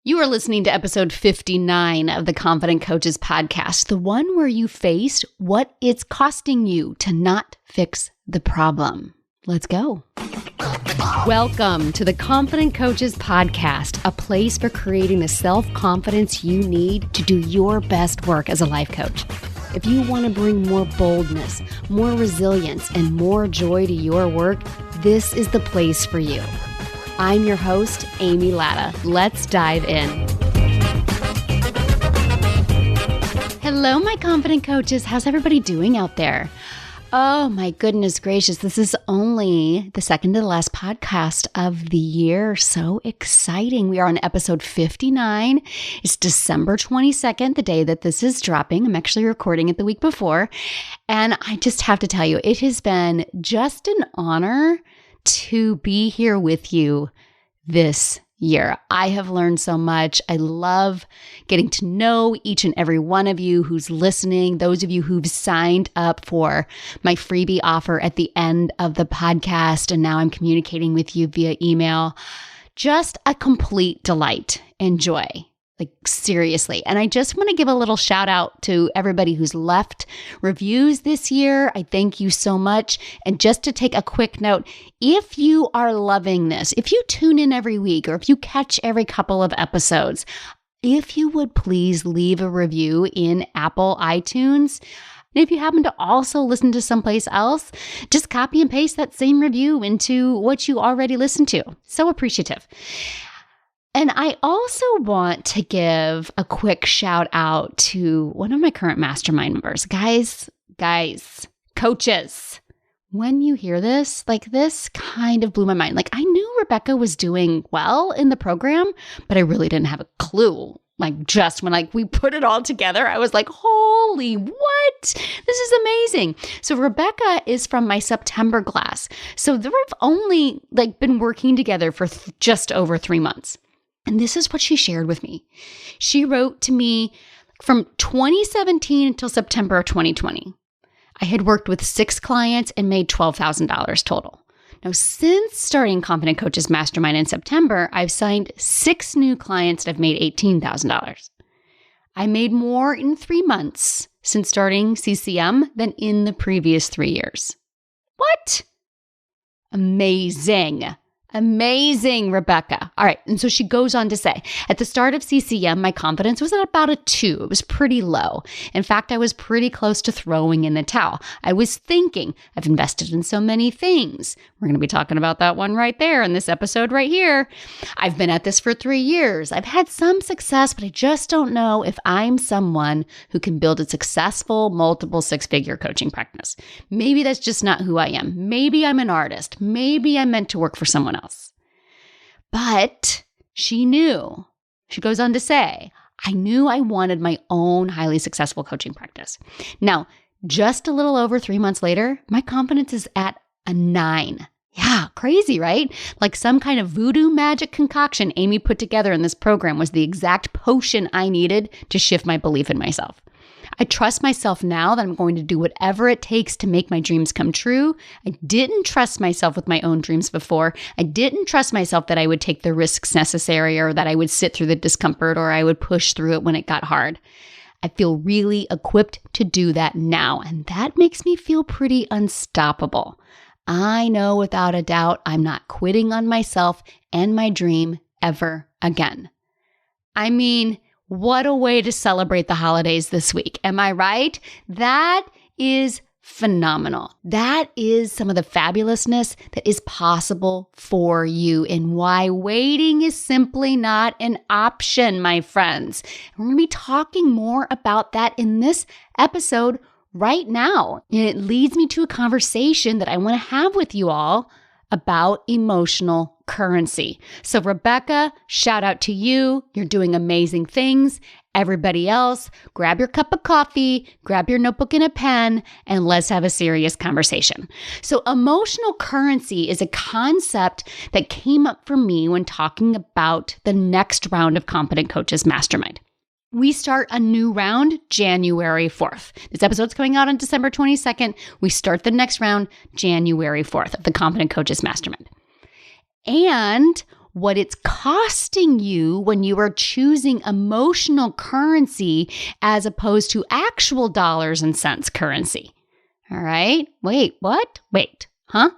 You are listening to episode 59 of the Confident Coaches podcast, the one where you faced what it's costing you to not fix the problem. Let's go. Welcome to the Confident Coaches podcast, a place for creating the self-confidence you need to do your best work as a life coach. If you want to bring more boldness, more resilience, and more joy to your work, this is the place for you. I'm your host, Amy Latta. Let's dive in. Hello, my confident coaches. How's everybody doing out there? Oh my goodness gracious. This is only the second to the last podcast of the year. So exciting. We are on episode 59. It's December 22nd, the day that this is dropping. I'm actually recording it the week before. And I just have to tell you, it has been just an honor to be here with you this year. I have learned so much. I love getting to know each and every one of you who's listening, those of you who've signed up for my freebie offer at the end of the podcast, and now I'm communicating with you via email. Just a complete delight and joy. Like seriously. And I just want to give a little shout out to everybody who's left reviews this year. I thank you so much. And just to take a quick note, if you are loving this, if you tune in every week or if you catch every couple of episodes, if you would please leave a review in Apple iTunes. And if you happen to also listen to someplace else, just copy and paste that same review into what you already listened to. So appreciative. And I also want to give a quick shout out to one of my current mastermind members. Guys, coaches, when you hear this, like this kind of blew my mind. Like I knew Rebecca was doing well in the program, but I really didn't have a clue. Like just when we put it all together, I was like, holy what? This is amazing. So Rebecca is from my September class. So they've only been working together for just over 3 months. And this is what she shared with me. She wrote to me from 2017 until September of 2020. I had worked with 6 clients and made $12,000 total. Now, since starting Confident Coaches Mastermind in September, I've signed 6 new clients and I've made $18,000. I made more in 3 months since starting CCM than in the previous 3 years. What? Amazing. Amazing, Rebecca. All right. And so she goes on to say, at the start of CCM, my confidence was at about a 2. It was pretty low. In fact, I was pretty close to throwing in the towel. I was thinking, I've invested in so many things. We're going to be talking about that one right there in this episode right here. I've been at this for 3 years. I've had some success, but I just don't know if I'm someone who can build a successful multiple 6-figure coaching practice. Maybe that's just not who I am. Maybe I'm an artist. Maybe I'm meant to work for someone else. But she knew, she goes on to say, I knew I wanted my own highly successful coaching practice. Now, just a little over 3 months later, my confidence is at a 9. Yeah, crazy, right? Like some kind of voodoo magic concoction Amy put together in this program was the exact potion I needed to shift my belief in myself. I trust myself now that I'm going to do whatever it takes to make my dreams come true. I didn't trust myself with my own dreams before. I didn't trust myself that I would take the risks necessary or that I would sit through the discomfort or I would push through it when it got hard. I feel really equipped to do that now, and that makes me feel pretty unstoppable. I know without a doubt I'm not quitting on myself and my dream ever again. I mean, what a way to celebrate the holidays this week. Am I right? That is phenomenal. That is some of the fabulousness that is possible for you and why waiting is simply not an option, my friends. We're going to be talking more about that in this episode right now. And it leads me to a conversation that I want to have with you all about emotional currency. So Rebecca, shout out to you. You're doing amazing things. Everybody else, grab your cup of coffee, grab your notebook and a pen, and let's have a serious conversation. So emotional currency is a concept that came up for me when talking about the next round of Confident Coaches Mastermind. We start a new round January 4th. This episode's coming out on December 22nd. We start the next round January 4th of the Confident Coaches Mastermind. And what it's costing you when you are choosing emotional currency as opposed to actual dollars and cents currency. All right. Wait, what? Wait, huh?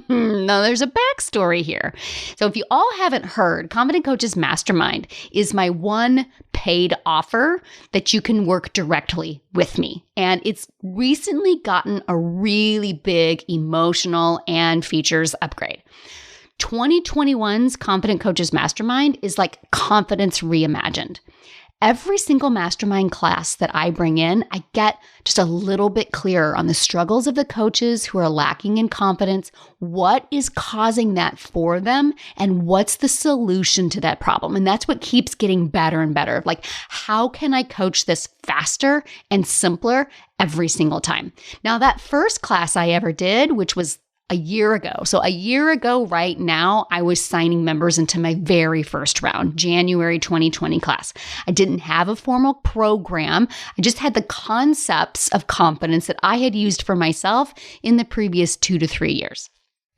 No, there's a backstory here. So if you all haven't heard, Confident Coaches Mastermind is my one paid offer that you can work directly with me. And it's recently gotten a really big emotional and features upgrade. 2021's Confident Coaches Mastermind is like confidence reimagined. Every single mastermind class that I bring in, I get just a little bit clearer on the struggles of the coaches who are lacking in confidence, what is causing that for them, and what's the solution to that problem. And that's what keeps getting better and better. Like, how can I coach this faster and simpler every single time? Now, that first class I ever did, which was a year ago. So a year ago right now, I was signing members into my very first round, January 2020 class. I didn't have a formal program. I just had the concepts of confidence that I had used for myself in the previous 2 to 3 years.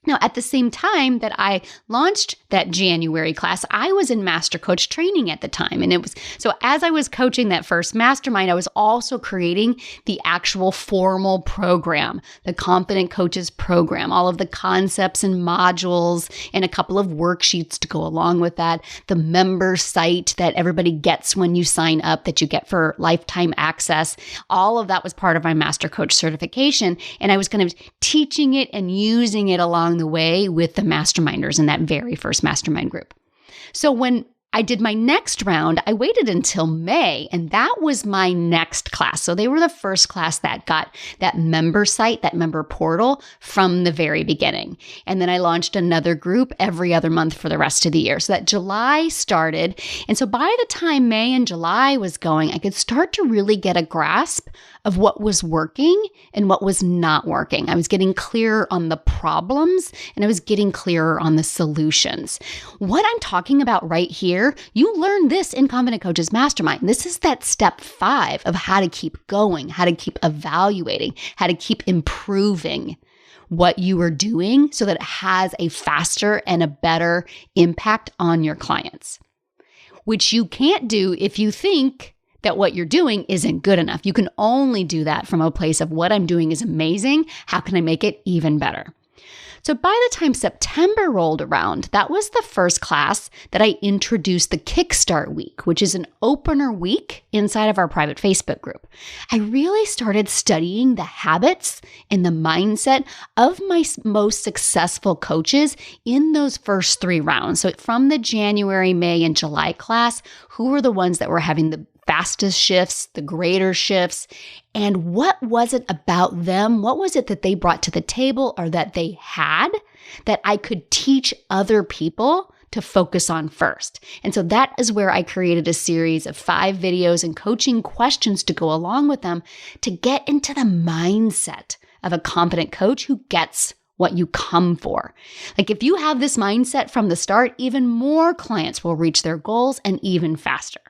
Now, at the same time that I launched that January class, I was in master coach training at the time. And so as I was coaching that first mastermind, I was also creating the actual formal program, the Confident Coaches program, all of the concepts and modules and a couple of worksheets to go along with that, the member site that everybody gets when you sign up that you get for lifetime access. All of that was part of my master coach certification. And I was kind of teaching it and using it along the way with the masterminders in that very first mastermind group. So when I did my next round, I waited until May, and that was my next class. So they were the first class that got that member site, that member portal from the very beginning. And then I launched another group every other month for the rest of the year. So that July started. And so by the time May and July was going, I could start to really get a grasp of what was working and what was not working. I was getting clearer on the problems and I was getting clearer on the solutions. What I'm talking about right here, you learn this in Confident Coaches Mastermind. This is that step 5 of how to keep going, how to keep evaluating, how to keep improving what you are doing so that it has a faster and a better impact on your clients, which you can't do if you think that what you're doing isn't good enough. You can only do that from a place of what I'm doing is amazing. How can I make it even better? So by the time September rolled around, that was the first class that I introduced the Kickstart Week, which is an opener week inside of our private Facebook group. I really started studying the habits and the mindset of my most successful coaches in those first 3 rounds. So from the January, May, and July class, who were the ones that were having the fastest shifts, the greater shifts, and what was it about them? What was it that they brought to the table or that they had that I could teach other people to focus on first? And so that is where I created a series of 5 videos and coaching questions to go along with them to get into the mindset of a confident coach who gets what you come for. Like if you have this mindset from the start, even more clients will reach their goals and even faster.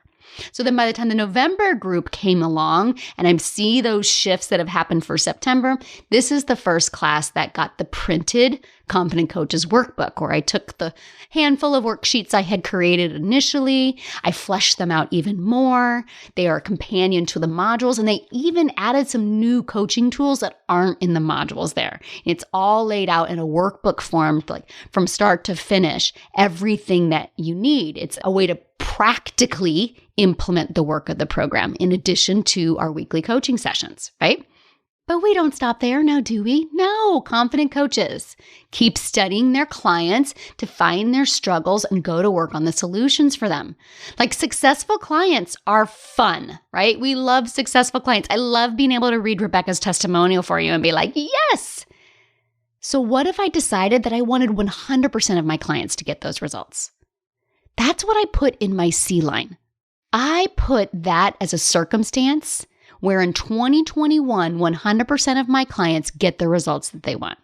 So then by the time the November group came along and I see those shifts that have happened for September, this is the first class that got the printed Confident Coaches workbook, where I took the handful of worksheets I had created initially, I fleshed them out even more. They are a companion to the modules, and they even added some new coaching tools that aren't in the modules there. It's all laid out in a workbook form, like from start to finish, everything that you need. It's a way to practically implement the work of the program in addition to our weekly coaching sessions, right? But we don't stop there now, do we? No, confident coaches keep studying their clients to find their struggles and go to work on the solutions for them. Like successful clients are fun, right? We love successful clients. I love being able to read Rebecca's testimonial for you and be like, yes. So what if I decided that I wanted 100% of my clients to get those results? That's what I put in my C line. I put that as a circumstance where in 2021, 100% of my clients get the results that they want.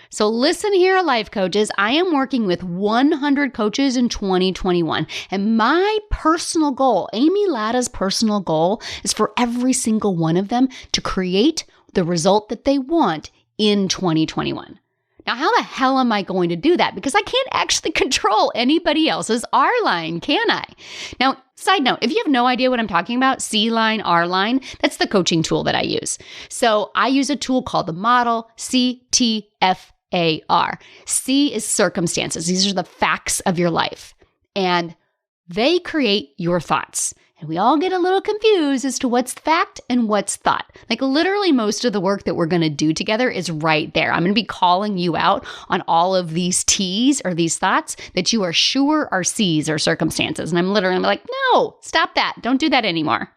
So listen here, life coaches, I am working with 100 coaches in 2021. And my personal goal, Amy Latta's personal goal, is for every single one of them to create the result that they want in 2021. Now, how the hell am I going to do that? Because I can't actually control anybody else's R line, can I? Now, side note, if you have no idea what I'm talking about, C line, R line, that's the coaching tool that I use. So I use a tool called the model, CTFAR. C is circumstances. These are the facts of your life. And they create your thoughts. And we all get a little confused as to what's fact and what's thought. Like literally most of the work that we're going to do together is right there. I'm going to be calling you out on all of these T's or these thoughts that you are sure are C's or circumstances. And I'm literally like, no, stop that. Don't do that anymore.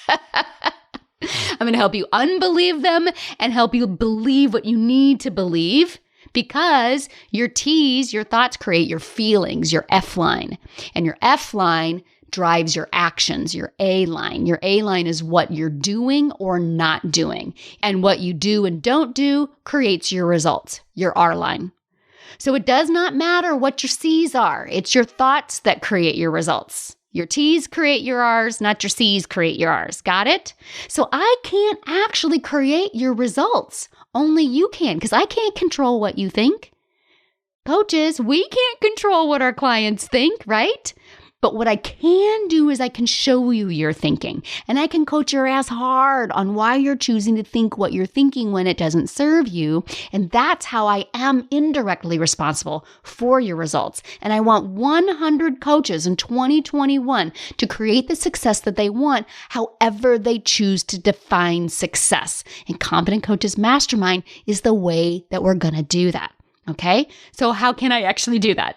I'm going to help you unbelieve them and help you believe what you need to believe. Because your T's, your thoughts create your feelings, your F line. And your F line drives your actions, your A line. Your A line is what you're doing or not doing. And what you do and don't do creates your results, your R line. So it does not matter what your C's are. It's your thoughts that create your results. Your T's create your R's, not your C's create your R's. Got it? So I can't actually create your results. Only you can, because I can't control what you think. Coaches, we can't control what our clients think, right? But what I can do is I can show you your thinking, and I can coach your ass hard on why you're choosing to think what you're thinking when it doesn't serve you. And that's how I am indirectly responsible for your results. And I want 100 coaches in 2021 to create the success that they want, however they choose to define success. And Confident Coaches Mastermind is the way that we're going to do that. Okay? So how can I actually do that?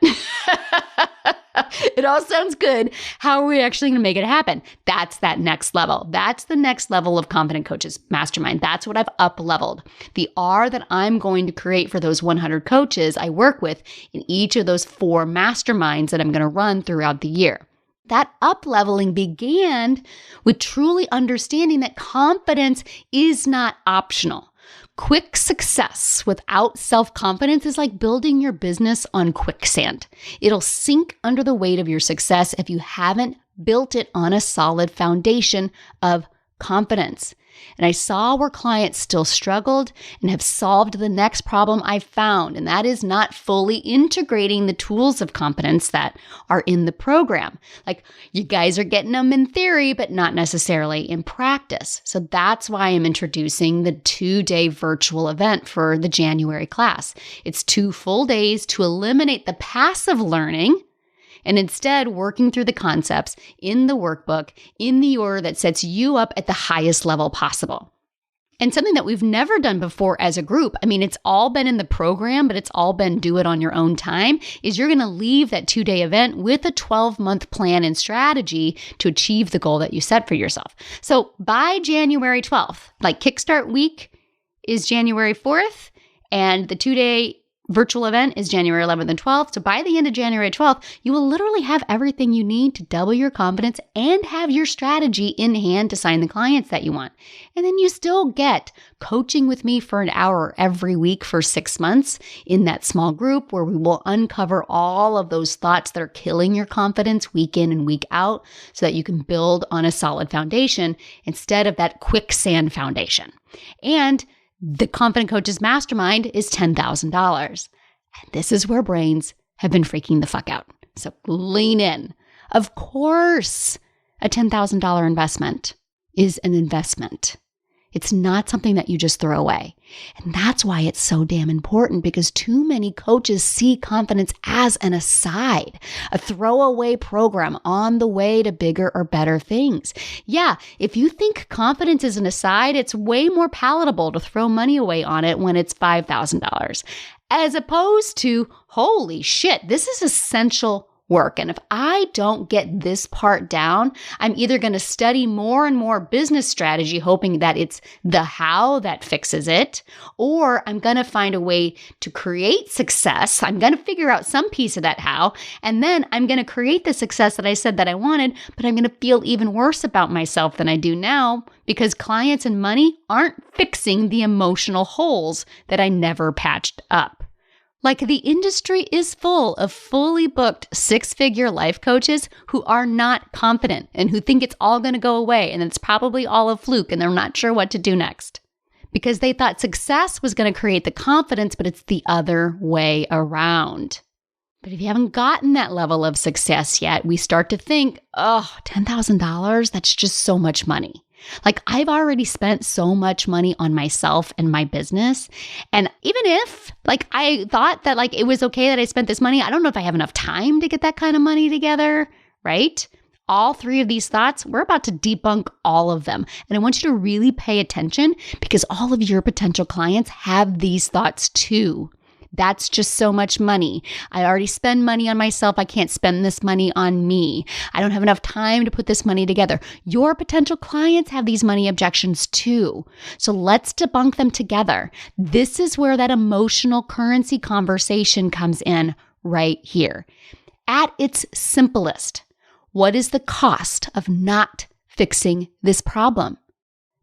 It all sounds good. How are we actually going to make it happen? That's that next level. That's the next level of Confident Coaches Mastermind. That's what I've up-leveled. The R that I'm going to create for those 100 coaches I work with in each of those 4 masterminds that I'm going to run throughout the year. That up-leveling began with truly understanding that confidence is not optional. Quick success without self-confidence is like building your business on quicksand. It'll sink under the weight of your success if you haven't built it on a solid foundation of confidence. And I saw where clients still struggled and have solved the next problem I found, and that is not fully integrating the tools of confidence that are in the program. Like, you guys are getting them in theory, but not necessarily in practice. So that's why I'm introducing the 2-day virtual event for the January class. It's 2 full days to eliminate the passive learning and instead working through the concepts in the workbook in the order that sets you up at the highest level possible. And something that we've never done before as a group, I mean, it's all been in the program, but it's all been do it on your own time, is you're going to leave that 2-day event with a 12-month plan and strategy to achieve the goal that you set for yourself. So by January 12th, like Kickstart Week is January 4th, and the 2-day virtual event is January 11th and 12th. So by the end of January 12th, you will literally have everything you need to double your confidence and have your strategy in hand to sign the clients that you want. And then you still get coaching with me for an hour every week for 6 months in that small group where we will uncover all of those thoughts that are killing your confidence week in and week out so that you can build on a solid foundation instead of that quicksand foundation. And the Confident Coaches Mastermind is $10,000. And this is where brains have been freaking the fuck out. So lean in. Of course, a $10,000 investment is an investment. It's not something that you just throw away. And that's why it's so damn important, because too many coaches see confidence as an aside, a throwaway program on the way to bigger or better things. Yeah, if you think confidence is an aside, it's way more palatable to throw money away on it when it's $5,000, as opposed to, holy shit, this is essential work. And if I don't get this part down, I'm either going to study more and more business strategy, hoping that it's the how that fixes it, or I'm going to find a way to create success. I'm going to figure out some piece of that how, and then I'm going to create the success that I said that I wanted, but I'm going to feel even worse about myself than I do now because clients and money aren't fixing the emotional holes that I never patched up. Like, the industry is full of fully booked 6-figure life coaches who are not confident and who think it's all going to go away and it's probably all a fluke and they're not sure what to do next. because they thought success was going to create the confidence, but it's the other way around. But if you haven't gotten that level of success yet, we start to think, oh, $10,000, that's just so much money. Like, I've already spent so much money on myself and my business. And even if I thought that it was okay that I spent this money, I don't know if I have enough time to get that kind of money together, right? All three of these thoughts, we're about to debunk all of them. And I want you to really pay attention because all of your potential clients have these thoughts too. That's just so much money. I already spend money on myself. I can't spend this money on me. I don't have enough time to put this money together. Your potential clients have these money objections too. So let's debunk them together. This is where that emotional currency conversation comes in right here. At its simplest, what is the cost of not fixing this problem?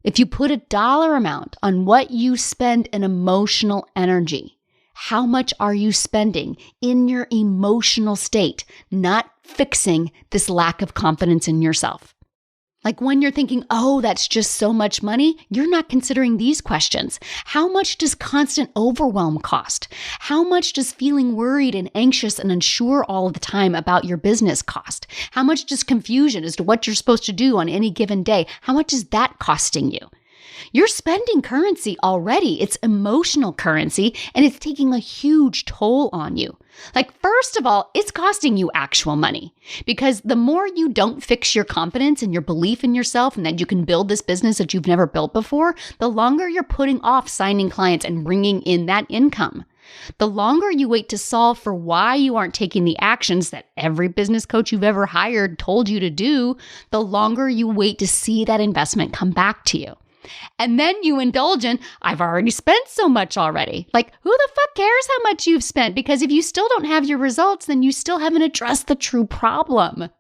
If you put a dollar amount on what you spend in emotional energy, how much are you spending in your emotional state, not fixing this lack of confidence in yourself? Like when you're thinking, oh, that's just so much money, you're not considering these questions. How much does constant overwhelm cost? How much does feeling worried and anxious and unsure all the time about your business cost? How much does confusion as to what you're supposed to do on any given day, how much is that costing you? You're spending currency already. It's emotional currency, and it's taking a huge toll on you. First of all, it's costing you actual money because the more you don't fix your confidence and your belief in yourself and that you can build this business that you've never built before, the longer you're putting off signing clients and bringing in that income. The longer you wait to solve for why you aren't taking the actions that every business coach you've ever hired told you to do, the longer you wait to see that investment come back to you. And then you indulge in, I've already spent so much already. Who the fuck cares how much you've spent? Because if you still don't have your results, then you still haven't addressed the true problem.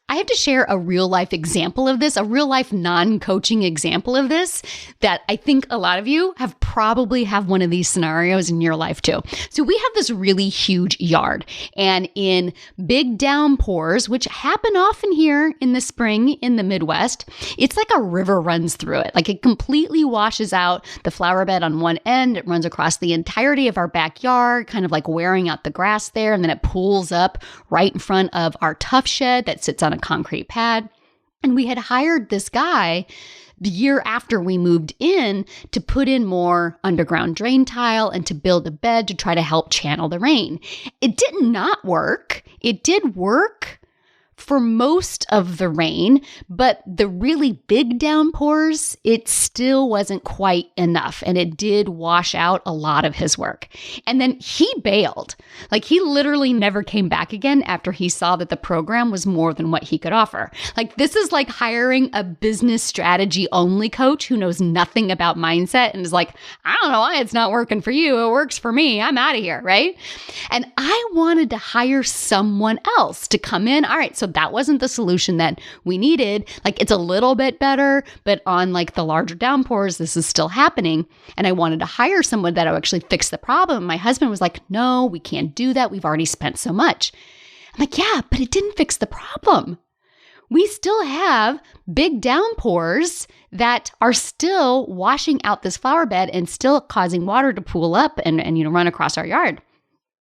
I have to share a real life example of this, a real life non-coaching example of this that I think a lot of you probably have one of these scenarios in your life too. So we have this really huge yard, and in big downpours, which happen often here in the spring in the Midwest, it's like a river runs through it. It completely washes out the flower bed on one end. It runs across the entirety of our backyard, kind of wearing out the grass there. And then it pools up right in front of our tough shed that sits on a concrete pad. And we had hired this guy the year after we moved in to put in more underground drain tile and to build a bed to try to help channel the rain. It did not work. It did work for most of the rain, but the really big downpours, it still wasn't quite enough. And it did wash out a lot of his work. And then he bailed. He literally never came back again after he saw that the program was more than what he could offer. This is like hiring a business strategy only coach who knows nothing about mindset and is like, I don't know why it's not working for you. It works for me. I'm out of here, right? And I wanted to hire someone else to come in. All right, so that wasn't the solution that we needed. It's a little bit better, but on the larger downpours, this is still happening. And I wanted to hire someone that would actually fix the problem. My husband was like, no, we can't do that. We've already spent so much. I'm like, yeah, but it didn't fix the problem. We still have big downpours that are still washing out this flower bed and still causing water to pool up and run across our yard.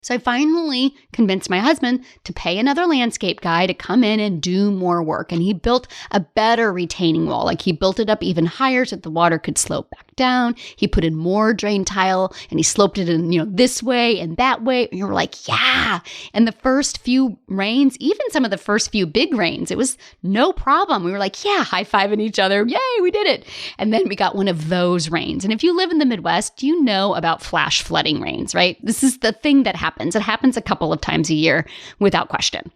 So I finally convinced my husband to pay another landscape guy to come in and do more work. And he built a better retaining wall. He built it up even higher so that the water could slope back down. He put in more drain tile and he sloped it in, this way and that way. And you're like, yeah. And the first few rains, even some of the first few big rains, it was no problem. We were like, yeah, high-fiving each other. Yay, we did it. And then we got one of those rains. And if you live in the Midwest, you know about flash flooding rains, right? This is the thing that happens. It happens a couple of times a year without question.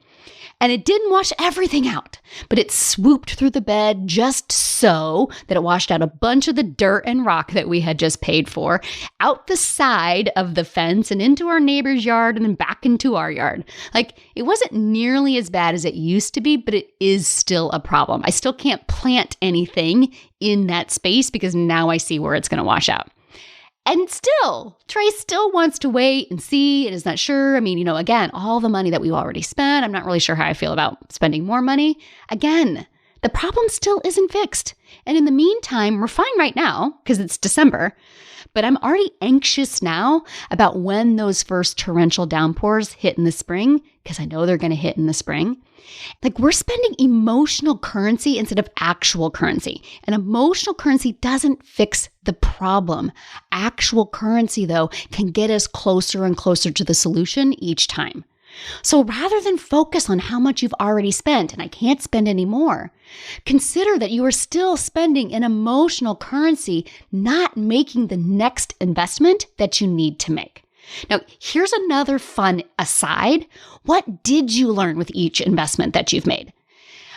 And it didn't wash everything out, but it swooped through the bed just so that it washed out a bunch of the dirt and rock that we had just paid for, out the side of the fence and into our neighbor's yard and then back into our yard. It wasn't nearly as bad as it used to be, but it is still a problem. I still can't plant anything in that space because now I see where it's going to wash out. And still, Trey still wants to wait and see and is not sure. Again, all the money that we've already spent, I'm not really sure how I feel about spending more money. Again, The problem still isn't fixed. And in the meantime, we're fine right now because it's December, but I'm already anxious now about when those first torrential downpours hit in the spring, because I know they're going to hit in the spring. Like, we're spending emotional currency instead of actual currency. And emotional currency doesn't fix the problem. Actual currency, though, can get us closer and closer to the solution each time. So rather than focus on how much you've already spent and I can't spend any more, consider that you are still spending an emotional currency, not making the next investment that you need to make. Now, here's another fun aside. What did you learn with each investment that you've made?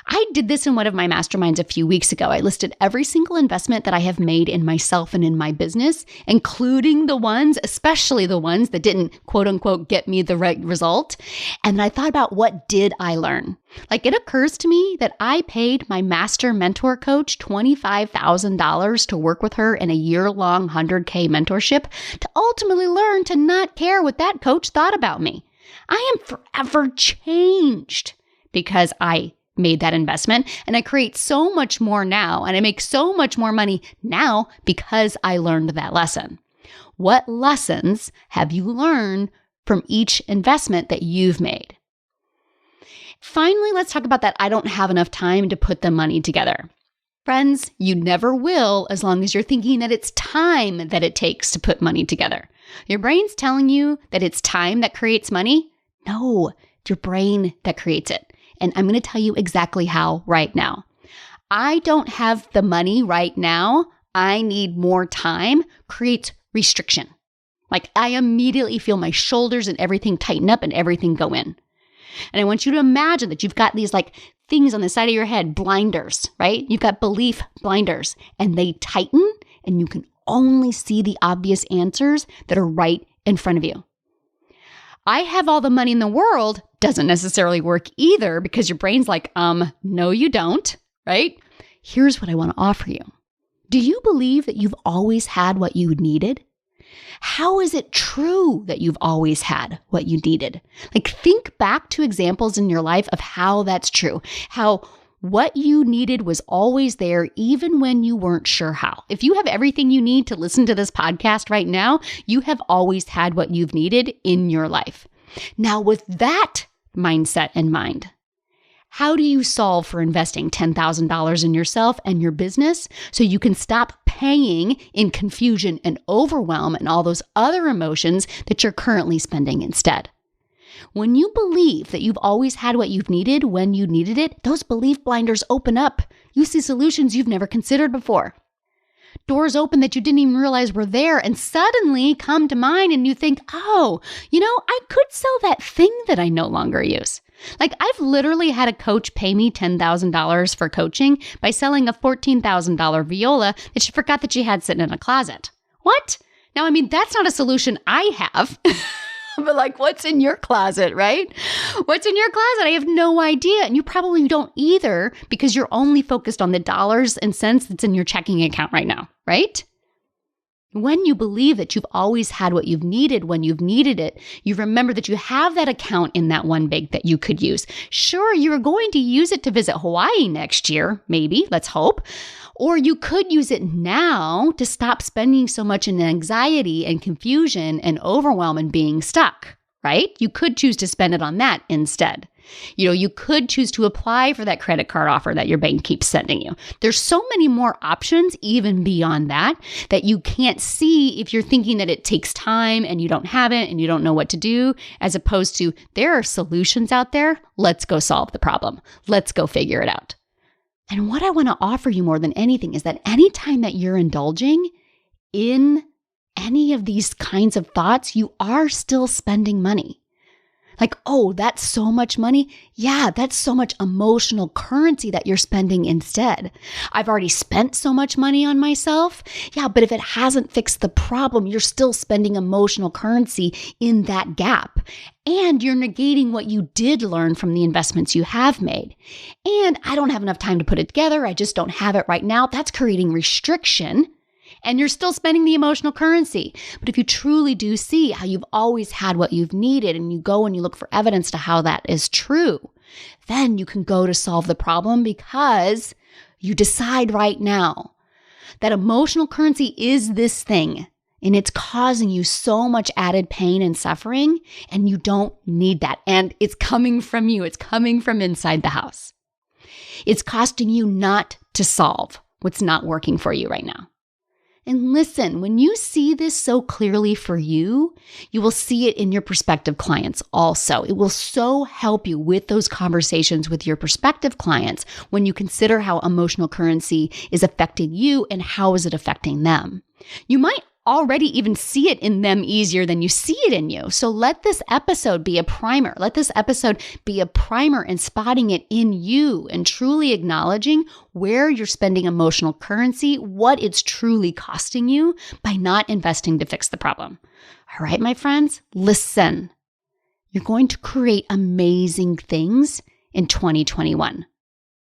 I did this in one of my masterminds a few weeks ago. I listed every single investment that I have made in myself and in my business, including the ones, especially the ones that didn't quote unquote get me the right result. And then I thought about, what did I learn? Like, it occurs to me that I paid my master mentor coach $25,000 to work with her in a year-long 100K mentorship to ultimately learn to not care what that coach thought about me. I am forever changed because I made that investment, and I create so much more now, and I make so much more money now because I learned that lesson. What lessons have you learned from each investment that you've made? Finally, let's talk about that I don't have enough time to put the money together. Friends, you never will as long as you're thinking that it's time that it takes to put money together. Your brain's telling you that it's time that creates money. No, it's your brain that creates it. And I'm going to tell you exactly how right now. I don't have the money right now. I need more time creates restriction. Like, I immediately feel my shoulders and everything tighten up and everything go in. And I want you to imagine that you've got these like things on the side of your head, blinders, right? You've got belief blinders, and they tighten and you can only see the obvious answers that are right in front of you. I have all the money in the world doesn't necessarily work either, because your brain's like, no, you don't, right? Here's what I want to offer you. Do you believe that you've always had what you needed? How is it true that you've always had what you needed? Like, think back to examples in your life of how that's true, how what you needed was always there, even when you weren't sure how. If you have everything you need to listen to this podcast right now, you have always had what you've needed in your life. Now, with that mindset in mind, how do you solve for investing $10,000 in yourself and your business so you can stop paying in confusion and overwhelm and all those other emotions that you're currently spending instead? When you believe that you've always had what you've needed when you needed it, those belief blinders open up. You see solutions you've never considered before. Doors open that you didn't even realize were there and suddenly come to mind, and you think, oh, I could sell that thing that I no longer use. Like, I've literally had a coach pay me $10,000 for coaching by selling a $14,000 viola that she forgot that she had sitting in a closet. What? Now, that's not a solution I have. But like, what's in your closet, right? What's in your closet? I have no idea. And you probably don't either, because you're only focused on the dollars and cents that's in your checking account right now, right? When you believe that you've always had what you've needed when you've needed it, you remember that you have that account in that one bank that you could use. Sure, you're going to use it to visit Hawaii next year, maybe, let's hope. Or you could use it now to stop spending so much in anxiety and confusion and overwhelm and being stuck, right? You could choose to spend it on that instead. You could choose to apply for that credit card offer that your bank keeps sending you. There's so many more options even beyond that you can't see if you're thinking that it takes time and you don't have it and you don't know what to do, as opposed to there are solutions out there. Let's go solve the problem. Let's go figure it out. And what I want to offer you more than anything is that anytime that you're indulging in any of these kinds of thoughts, you are still spending money. Like, oh, that's so much money. Yeah, that's so much emotional currency that you're spending instead. I've already spent so much money on myself. Yeah, but if it hasn't fixed the problem, you're still spending emotional currency in that gap. And you're negating what you did learn from the investments you have made. And I don't have enough time to put it together. I just don't have it right now. That's creating restriction. And you're still spending the emotional currency. But if you truly do see how you've always had what you've needed, and you go and you look for evidence to how that is true, Then you can go to solve the problem because you decide right now that emotional currency is this thing and it's causing you so much added pain and suffering, and you don't need that. And it's coming from you. It's coming from inside the house. It's costing you not to solve what's not working for you right now. And listen, when you see this so clearly for you, you will see it in your prospective clients also. It will so help you with those conversations with your prospective clients when you consider how emotional currency is affecting you and how is it affecting them. You might already even see it in them easier than you see it in you. So let this episode be a primer. Let this episode be a primer in spotting it in you and truly acknowledging where you're spending emotional currency, what it's truly costing you by not investing to fix the problem. All right, my friends, listen. You're going to create amazing things in 2021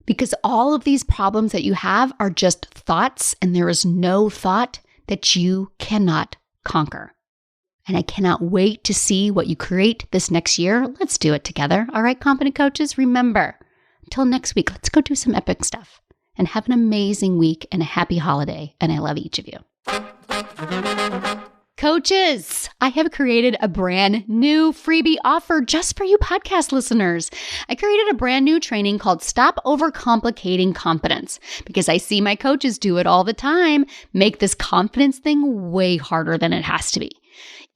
because all of these problems that you have are just thoughts, and there is no thought that you cannot conquer. And I cannot wait to see what you create this next year. Let's do it together. All right, Confident Coaches, remember, until next week, let's go do some epic stuff and have an amazing week and a happy holiday. And I love each of you. Coaches, I have created a brand new freebie offer just for you podcast listeners. I created a brand new training called Stop Overcomplicating Confidence because I see my coaches do it all the time, make this confidence thing way harder than it has to be.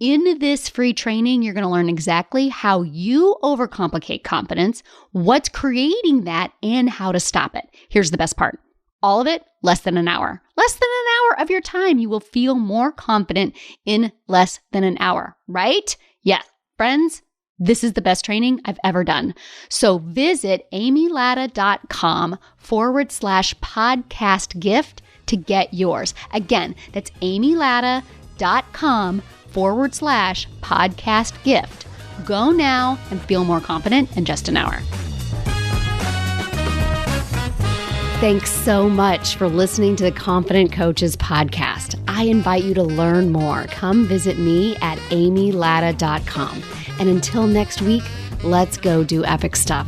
In this free training, you're going to learn exactly how you overcomplicate confidence, what's creating that, and how to stop it. Here's the best part. All of it, less than an hour. Less than an hour of your time. You will feel more confident in less than an hour, right? Yeah, friends, this is the best training I've ever done. So visit amylatta.com/podcast gift to get yours. Again, that's amylatta.com/podcast gift. Go now and feel more confident in just an hour. Thanks so much for listening to the Confident Coaches podcast. I invite you to learn more. Come visit me at amylatta.com. And until next week, let's go do epic stuff.